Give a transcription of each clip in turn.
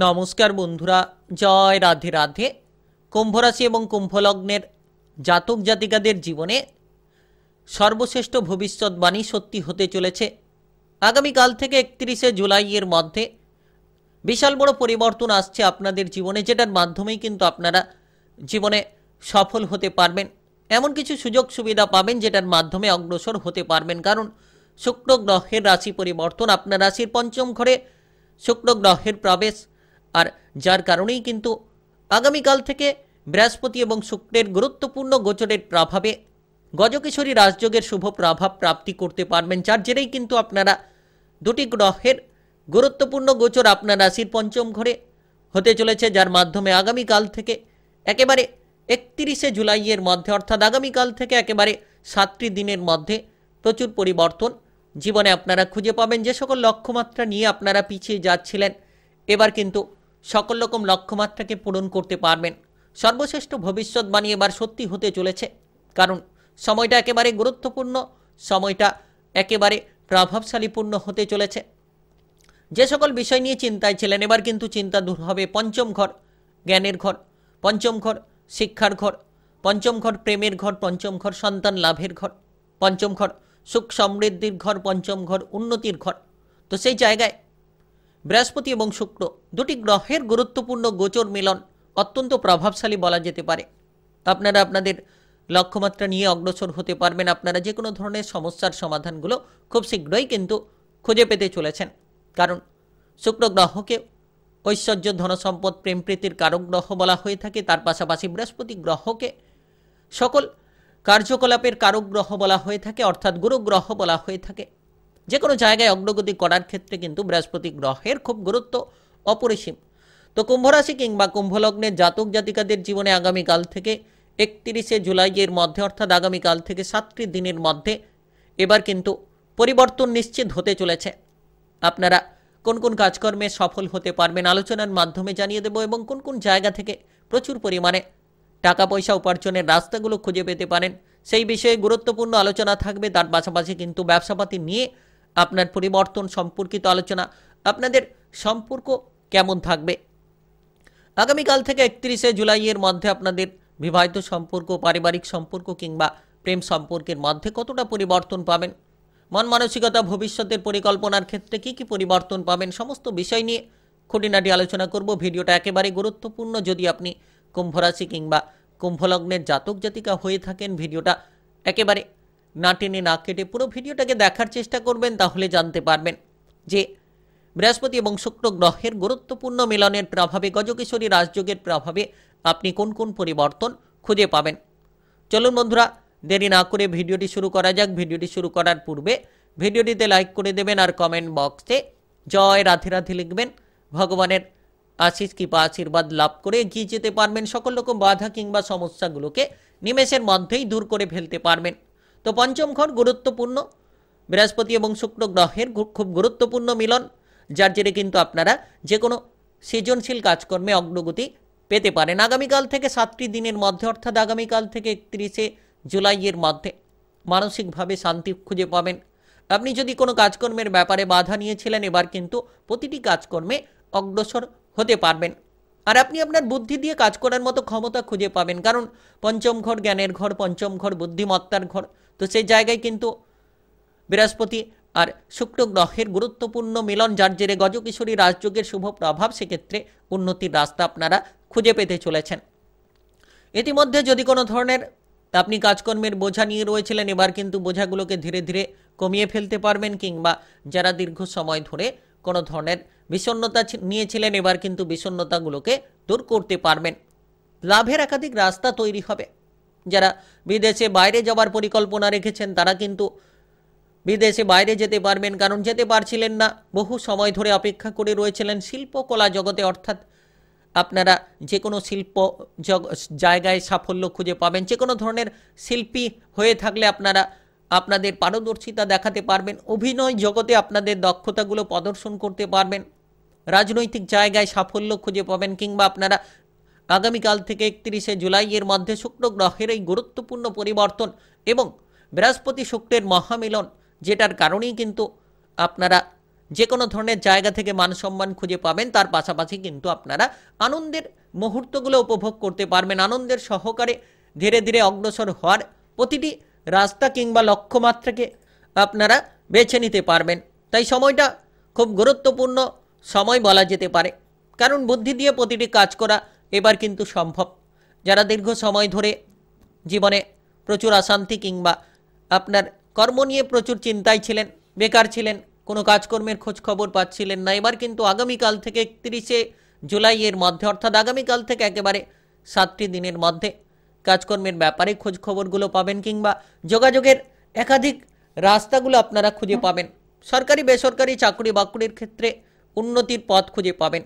নমস্কার বন্ধুরা, জয় রাধে রাধে। কুম্ভ রাশি এবং কুম্ভ লগ্নের জাতক জাতিকাদের জীবনে সর্বশ্রেষ্ঠ ভবিষ্যৎবাণী সত্যি হতে চলেছে। আগামীকাল থেকে 31শে জুলাইয়ের মধ্যে বিশাল বড় পরিবর্তন আসছে আপনাদের জীবনে, যেটার মাধ্যমেই কিন্তু আপনারা জীবনে সফল হতে পারবেন। এমন কিছু সুযোগ সুবিধা পাবেন যেটার মাধ্যমে অগ্রসর হতে পারবেন, কারণ শুক্র গ্রহের রাশি পরিবর্তন, আপনার রাশির পঞ্চম ঘরে শুক্র গ্রহের প্রবেশ, আর যার কারণেই কিন্তু আগামীকাল থেকে বৃহস্পতি এবং শুক্রের গুরুত্বপূর্ণ গোচরের প্রভাবে গজকেশরী রাজযোগের শুভ প্রভাব প্রাপ্তি করতে পারবেন, যার জেরেই কিন্তু আপনারা দুটি গ্রহের গুরুত্বপূর্ণ গোচর আপনার রাশির পঞ্চম ঘরে হতে চলেছে, যার মাধ্যমে আগামীকাল থেকে একেবারে 31শে জুলাইয়ের মধ্যে, অর্থাৎ আগামীকাল থেকে একেবারে 7টি দিনের মধ্যে প্রচুর পরিবর্তন জীবনে আপনারা খুঁজে পাবেন। যে সকল লক্ষ্যমাত্রা নিয়ে আপনারা পিছিয়ে যাচ্ছিলেন, এবার কিন্তু সকল রকম লক্ষ্যমাত্রাকে পূরণ করতে পারবেন। সর্বশ্রেষ্ঠ ভবিষ্যৎবাণী এবার সত্যি হতে চলেছে, কারণ সময়টা একেবারে গুরুত্বপূর্ণ, সময়টা একেবারে প্রভাবশালীপূর্ণ হতে চলেছে। যে সকল বিষয় নিয়ে চিন্তায় ছিলেন, এবার কিন্তু চিন্তা দূর হবে। পঞ্চম ঘর জ্ঞানের ঘর, পঞ্চম ঘর শিক্ষার ঘর, পঞ্চম ঘর প্রেমের ঘর, পঞ্চম ঘর সন্তান লাভের ঘর, পঞ্চম ঘর সুখ সমৃদ্ধির ঘর, পঞ্চম ঘর উন্নতির ঘর। তো সেই জায়গায় বৃহস্পতি এবং শুক্র দুটি গ্রহের গুরুত্বপূর্ণ গোচর মিলন অত্যন্ত প্রভাবশালী বলা যেতে পারে। আপনারা আপনাদের লক্ষ্যমাত্রা নিয়ে অগ্রসর হতে পারবেন। আপনারা যে কোনো ধরনের সমস্যার সমাধানগুলো খুব শীঘ্রই কিন্তু খুঁজে পেতে চলেছেন, কারণ শুক্র গ্রহকে ঐশ্বর্য ধনসম্পদ প্রেম প্রীতির কারক গ্রহ বলা হয়ে থাকে। তার পাশাপাশি বৃহস্পতি গ্রহকে সকল কার্যকলাপের কারক গ্রহ বলা হয়ে থাকে, অর্থাৎ গুরু গ্রহ বলা হয়ে থাকে। যে কোনো জায়গায় অগ্রগতি করার ক্ষেত্রে কিন্তু বৃহস্পতি গ্রহের খুব গুরুত্ব অপরিসীম। তো কুম্ভরাশি কিংবা কুম্ভলগ্নের জাতক জাতিকাদের জীবনে আগামীকাল থেকে 31শে জুলাইয়ের মধ্যে, অর্থাৎ আগামীকাল থেকে 7টি দিনের মধ্যে এবার কিন্তু পরিবর্তন নিশ্চিত হতে চলেছে। আপনারা কোন কোন কাজকর্মে সফল হতে পারবেন আলোচনার মাধ্যমে জানিয়ে দেব, এবং কোন কোন জায়গা থেকে প্রচুর পরিমাণে টাকা পয়সা উপার্জনের রাস্তাগুলো খুঁজে পেতে পারেন সেই বিষয়ে গুরুত্বপূর্ণ আলোচনা থাকবে। তার পাশাপাশি কিন্তু ব্যবসাপাতি নিয়ে আপনার পরিবর্তন সম্পর্কিত আলোচনা, আপনাদের সম্পর্ক কেমন থাকবে আগামীকাল থেকে 31শে জুলাইয়ের মধ্যে, আপনাদের বিবাহিত সম্পর্ক, পারিবারিক সম্পর্ক কিংবা প্রেম সম্পর্কের মধ্যে কতটা পরিবর্তন পাবেন, মন মানসিকতা, ভবিষ্যতের পরিকল্পনার ক্ষেত্রে কি কি পরিবর্তন পাবেন, সমস্ত বিষয় নিয়ে খুঁটিনাটি আলোচনা করব। ভিডিওটা একেবারে গুরুত্বপূর্ণ। যদি আপনি কুম্ভ রাশি কিংবা কুম্ভলগ্নের জাতক জাতিকা হয়ে থাকেন, ভিডিওটা একেবারে না টেনে না কেটে পুরো ভিডিওটাকে দেখার চেষ্টা করবেন, তাহলে জানতে পারবেন যে বৃহস্পতি এবং শুক্র গ্রহের গুরুত্বপূর্ণ মিলনের প্রভাবে গজকেশরী রাজযোগের প্রভাবে আপনি কোন কোন পরিবর্তন খুঁজে পাবেন। চলুন বন্ধুরা, দেরি না করে ভিডিওটি শুরু করা যাক। ভিডিওটি শুরু করার পূর্বে ভিডিওটিতে লাইক করে দেবেন, আর কমেন্ট বক্সে জয় রাধে রাধে লিখবেন। ভগবানের আশিস কৃপা আশীর্বাদ লাভ করে এগিয়ে যেতে পারবেন। সকল রকম বাধা কিংবা সমস্যাগুলোকে নিমেষের মধ্যেই দূর করে ফেলতে পারবেন। তো পঞ্চম ঘর গুরুত্বপূর্ণ, বৃহস্পতি এবং শুক্র গ্রহের খুব গুরুত্বপূর্ণ মিলন, যার জেরে কিন্তু আপনারা যে কোনো সৃজনশীল কাজকর্মে অগ্রগতি পেতে পারেন আগামীকাল থেকে 7টি দিনের মধ্যে, অর্থাৎ আগামীকাল থেকে 31শে জুলাইয়ের মধ্যে মানসিকভাবে শান্তি খুঁজে পাবেন। আপনি যদি কোনো কাজকর্মের ব্যাপারে বাধা নিয়েছিলেন, এবার কিন্তু প্রতিটি কাজকর্মে অগ্রসর হতে পারবেন, আর আপনি আপনার বুদ্ধি দিয়ে কাজ করার মতো ক্ষমতা খুঁজে পাবেন, কারণ পঞ্চম ঘর জ্ঞানের ঘর, পঞ্চম ঘর বুদ্ধিমত্তার ঘর। তো সেই জায়গায় কিন্তু বৃহস্পতি আর শুক্র গ্রহের গুরুত্বপূর্ণ মিলন, যার জেরে গজকেশরী রাজযোগের শুভ প্রভাব, সেক্ষেত্রে উন্নতির রাস্তা আপনারা খুঁজে পেতে চলেছেন। ইতিমধ্যে যদি কোনো ধরনের আপনি কাজকর্মের বোঝা নিয়ে রয়েছিলেন, এবার কিন্তু বোঝাগুলোকে ধীরে ধীরে কমিয়ে ফেলতে পারবেন, কিংবা যারা দীর্ঘ সময় ধরে কোনো ধরনের বিষণ্ণতা নিয়েছিলেন, এবার কিন্তু বিষণ্ণতাগুলোকে দূর করতে পারবেন। লাভের একাধিক রাস্তা তৈরি হবে। যারা বিদেশে বাইরে যাওয়ার পরিকল্পনা রেখেছেন, তারা কিন্তু বিদেশে বাইরে যেতে পারবেন, কারণ যেতে পারছিলেন না, বহু সময় ধরে অপেক্ষা করে রয়েছিলেন শিল্পকলা জগতে, অর্থাৎ আপনারা যে কোনো শিল্প জায়গায় সাফল্য খুঁজে পাবেন। যে কোনো ধরনের শিল্পী হয়ে থাকলে আপনারা আপনাদের পারদর্শিতা দেখাতে পারবেন, অভিনয় জগতে আপনাদের দক্ষতাগুলো প্রদর্শন করতে পারবেন, রাজনৈতিক জায়গায় সাফল্য খুঁজে পাবেন, কিংবা আপনারা আগামীকাল থেকে 31শে জুলাইয়ের মধ্যে শুক্র গ্রহের এই গুরুত্বপূর্ণ পরিবর্তন এবং বৃহস্পতি শুক্রের মহামিলন, যেটার কারণেই কিন্তু আপনারা যে কোনো ধরনের জায়গা থেকে মান সম্মান খুঁজে পাবেন। তার পাশাপাশি কিন্তু আপনারা আনন্দের মুহূর্তগুলো উপভোগ করতে পারবেন। আনন্দের সহকারে ধীরে ধীরে অগ্রসর হওয়ার প্রতিটি রাস্তা কিংবা লক্ষ্যমাত্রাকে আপনারা বেছে নিতে পারবেন। তাই সময়টা খুব গুরুত্বপূর্ণ সময় বলা যেতে পারে, কারণ বুদ্ধি দিয়ে প্রতিটি কাজ করা এবার কিন্তু সম্ভব। যারা দীর্ঘ সময় ধরে জীবনে প্রচুর অশান্তি কিংবা আপনার কর্ম নিয়ে প্রচুর চিন্তায় ছিলেন, বেকার ছিলেন, কোনো কাজকর্মের খোঁজ খবর পাচ্ছিলেন না, এবার কিন্তু আগামীকাল থেকে 31শে জুলাইয়ের মধ্যে, অর্থাৎ আগামীকাল থেকে একেবারে 7টি দিনের মধ্যে কাজকর্মের ব্যাপারে খোঁজ খবরগুলো পাবেন কিংবা যোগাযোগের একাধিক রাস্তাগুলো আপনারা খুঁজে পাবেন। সরকারি বেসরকারি চাকরি বাকরির ক্ষেত্রে উন্নতির পথ খুঁজে পাবেন।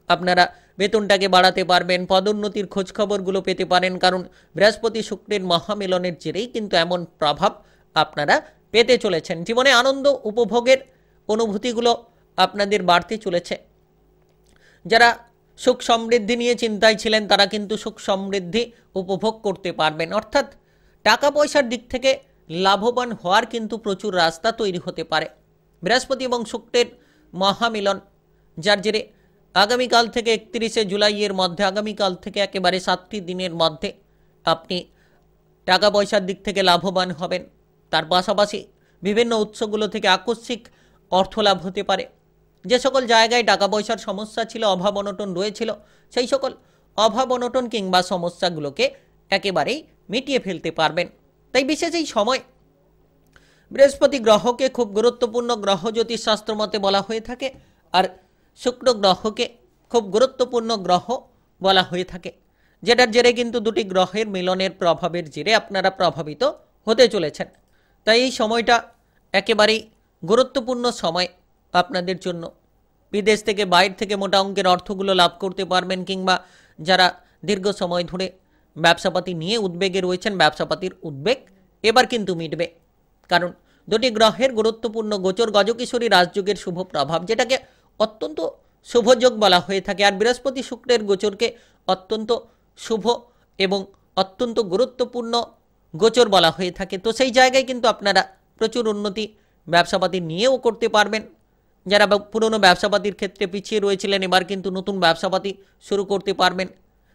আপনারা বেতনটাকে বাড়াতে পারবেন, পদোন্নতির খোঁজখবরগুলো পেতে পারেন, কারণ বৃহস্পতি শুক্রের মহামিলনের জেরেই কিন্তু এমন প্রভাব আপনারা পেতে চলেছেন। জীবনে আনন্দ উপভোগের অনুভূতিগুলো আপনাদের বাড়তে চলেছে। যারা সুখ সমৃদ্ধি নিয়ে চিন্তায় ছিলেন তারা কিন্তু সুখ সমৃদ্ধি উপভোগ করতে পারবেন, অর্থাৎ টাকা পয়সার দিক থেকে লাভবান হওয়ার কিন্তু প্রচুর রাস্তা তৈরি হতে পারে। বৃহস্পতি এবং শুক্রের মহামিলন, যার জেরে আগামীকাল থেকে 31শে জুলাইয়ের মধ্যে, আগামীকাল থেকে একেবারে 7টি দিনের মধ্যে আপনি টাকা পয়সার দিক থেকে লাভবান হবেন। তার পাশাপাশি বিভিন্ন উৎসগুলো থেকে আকস্মিক অর্থ লাভ হতে পারে। যে সকল জায়গায় টাকা পয়সার সমস্যা ছিল, অভাব অনটন রয়েছিল, সেই সকল অভাব অনটন কিংবা সমস্যাগুলোকে একেবারেই মিটিয়ে ফেলতে পারবেন। তাই বিশেষ এই সময় বৃহস্পতি গ্রহকে খুব গুরুত্বপূর্ণ গ্রহ জ্যোতিষশাস্ত্র মতে বলা হয়ে থাকে, আর শুক্র গ্রহকে খুব গুরুত্বপূর্ণ গ্রহ বলা হয়ে থাকে, যেটার জেরে কিন্তু দুটি গ্রহের মিলনের প্রভাবের জেরে আপনারা প্রভাবিত হতে চলেছেন। তাই এই সময়টা একেবারেই গুরুত্বপূর্ণ সময় আপনাদের জন্য। বিদেশ থেকে, বাইরে থেকে মোটা অঙ্কের অর্থগুলো লাভ করতে পারবেন, কিংবা যারা দীর্ঘ সময় ধরে ব্যবসাপাতি নিয়ে উদ্বেগে রয়েছেন, ব্যবসাপাতির উদ্বেগ এবার কিন্তু মিটবে, কারণ দুটি গ্রহের গুরুত্বপূর্ণ গোচর গজকেশরী রাজযোগের শুভ প্রভাব, যেটাকে অত্যন্ত শুভযোগ বলা হয়ে থাকে, আর বৃহস্পতি শুক্রের গোচরকে অত্যন্ত শুভ এবং অত্যন্ত গুরুত্বপূর্ণ গোচর বলা হয়ে থাকে। তো সেই জায়গায় কিন্তু আপনারা প্রচুর উন্নতি ব্যবসাপাতি নিয়েও করতে পারবেন। যারা পুরনো ব্যবসাপাতির ক্ষেত্রে পিছিয়ে রয়েছিলেন এবার কিন্তু নতুন ব্যবসাপাতি শুরু করতে পারবেন।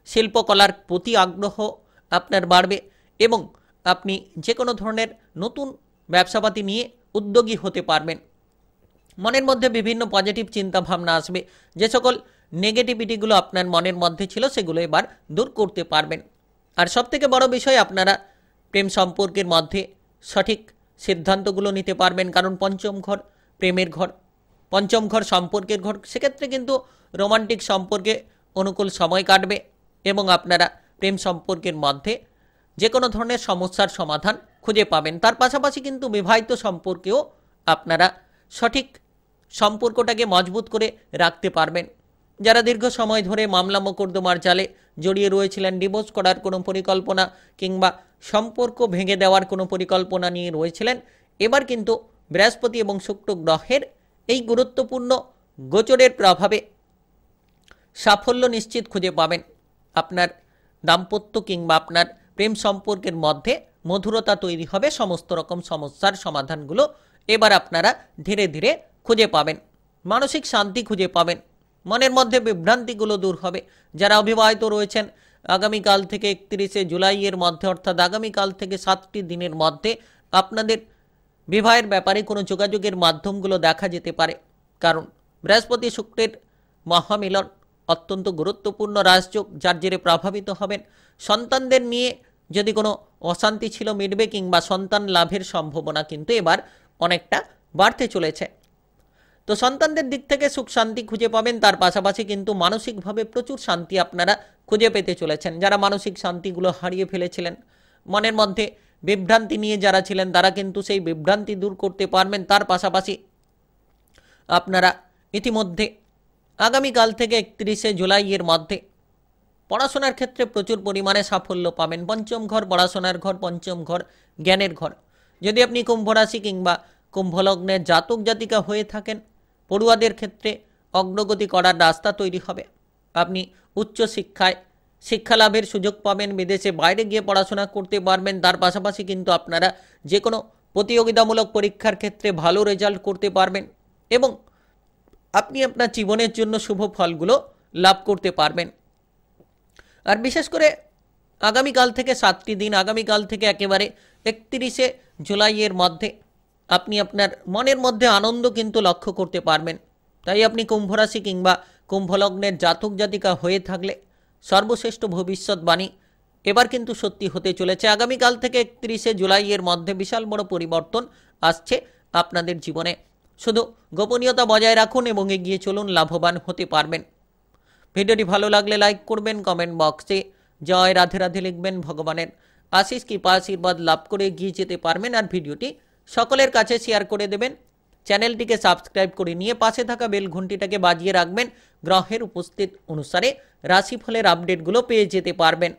শিল্পকলার প্রতি আগ্রহ আপনার বাড়বে এবং আপনি যে কোনো ধরনের নতুন ব্যবসাপাতি নিয়ে উদ্যোগী হতে পারবেন। মনের মধ্যে বিভিন্ন পজিটিভ চিন্তা ভাবনা আসবে। যে সকল নেগেটিভিটিগুলো আপনার মনের মধ্যে ছিল সেগুলো এবার দূর করতে পারবেন। আর সবথেকে বড় বিষয়, আপনারা প্রেম সম্পর্কের মধ্যে সঠিক সিদ্ধান্তগুলো নিতে পারবেন, কারণ পঞ্চম ঘর প্রেমের ঘর, পঞ্চম ঘর সম্পর্কের ঘর। সেক্ষেত্রে কিন্তু রোমান্টিক সম্পর্কে অনুকূল সময় কাটবে এবং আপনারা প্রেম সম্পর্কের মধ্যে যে কোনো ধরনের সমস্যার সমাধান খুঁজে পাবেন। তার পাশাপাশি কিন্তু বিবাহিত সম্পর্কেও আপনারা সঠিক সম্পর্কটাকে মজবুত করে রাখতে পারবেন। যারা দীর্ঘ সময় ধরে মামলা মোকদ্দমার জালে জড়িয়ে রয়েছিলেন, ডিভোর্স করার কোনো পরিকল্পনা কিংবা সম্পর্ক ভেঙে দেওয়ার কোনো পরিকল্পনা নিয়ে রয়েছিলেন, এবার কিন্তু বৃহস্পতি এবং শুক্র গ্রহের এই গুরুত্বপূর্ণ গোচরের প্রভাবে সাফল্য নিশ্চিত খুঁজে পাবেন। আপনার দাম্পত্য কিংবা আপনার প্রেম সম্পর্কের মধ্যে মধুরতা তৈরি হবে। সমস্ত রকম সমস্যার সমাধানগুলো এবার আপনারা ধীরে ধীরে খুঁজে পাবেন। মানসিক শান্তি খুঁজে পাবেন, মনের মধ্যে বিভ্রান্তিগুলো দূর হবে। যারা অবিবাহিত রয়েছেন, আগামীকাল থেকে 31শে জুলাইয়ের মধ্যে, অর্থাৎ আগামীকাল থেকে 7টি দিনের মধ্যে আপনাদের বিবাহের ব্যাপারে কোনো যোগাযোগের মাধ্যমগুলো দেখা যেতে পারে, কারণ বৃহস্পতি শুক্রের মহামিলন অত্যন্ত গুরুত্বপূর্ণ রাজযোগ, যার জেরে প্রভাবিত হবেন। সন্তানদের নিয়ে যদি কোনো অশান্তি ছিল মিটবে, কিংবা সন্তান লাভের সম্ভাবনা কিন্তু এবার অনেকটা বাড়তে চলেছে। তো সন্তানদের দিক থেকে সুখ শান্তি খুঁজে পাবেন। তার পাশাপাশি কিন্তু মানসিকভাবে প্রচুর শান্তি আপনারা খুঁজে পেতে চলেছেন। যারা মানসিক শান্তিগুলো হারিয়ে ফেলেছিলেন, মনের মধ্যে বিভ্রান্তি নিয়ে যারা ছিলেন, তারা কিন্তু সেই বিভ্রান্তি দূর করতে পারবেন। তার পাশাপাশি আপনারা ইতিমধ্যে আগামীকাল থেকে 31শে জুলাইয়ের মধ্যে পড়াশোনার ক্ষেত্রে প্রচুর পরিমাণে সাফল্য পাবেন। পঞ্চম ঘর পড়াশোনার ঘর, পঞ্চম ঘর জ্ঞানের ঘর। যদি আপনি কুম্ভ রাশি কিংবা কুম্ভ লগ্নের জাতক জাতিকা হয়ে থাকেন, পড়ুয়াদের ক্ষেত্রে অগ্রগতি করার রাস্তা তৈরি হবে। আপনি উচ্চ শিক্ষা লাভের সুযোগ পাবেন, বিদেশে বাইরে গিয়ে পড়াশোনা করতে পারবেন। তার পাশাপাশি কিন্তু আপনারা যে কোনো প্রতিযোগিতামূলক পরীক্ষার ক্ষেত্রে ভালো রেজাল্ট করতে পারবেন এবং আপনি আপনার জীবনের জন্য শুভ ফলগুলো লাভ করতে পারবেন। আর বিশেষ করে আগামীকাল থেকে 7টি দিন, আগামীকাল থেকে একেবারে 31শে জুলাইয়ের মধ্যে আপনি আপনার মনের মধ্যে আনন্দ কিন্তু লক্ষ্য করতে পারবেন। তাই আপনি কুম্ভ রাশি কিংবা কুম্ভ লগ্নের জাতক জাতিকা হয়ে থাকলে সর্বশ্রেষ্ঠ ভবিষ্যৎবাণী এবার কিন্তু সত্যি হতে চলেছে। আগামীকাল থেকে 31শে জুলাইয়ের মধ্যে বিশাল বড় পরিবর্তন আসছে আপনাদের জীবনে। শুধু গোপনীয়তা বজায় রাখুন এবং এগিয়ে চলুন, লাভবান হতে পারবেন। ভিডিওটি ভালো লাগলে লাইক করবেন, কমেন্ট বক্সে জয় রাধে রাধে লিখবেন। ভগবানের আশিস কৃপা আশীর্বাদ লাভ করে এগিয়ে যেতে পারবেন। আর ভিডিওটি সকলের কাছে শেয়ার করে দেবেন। চ্যানেলটিকে সাবস্ক্রাইব করে নিয়ে পাশে থাকা বেল ঘন্টিটাকে বাজিয়ে রাখবেন। গ্রহের উপস্থিত অনুসারে রাশিফলের আপডেটগুলো পেয়ে যেতে পারবেন।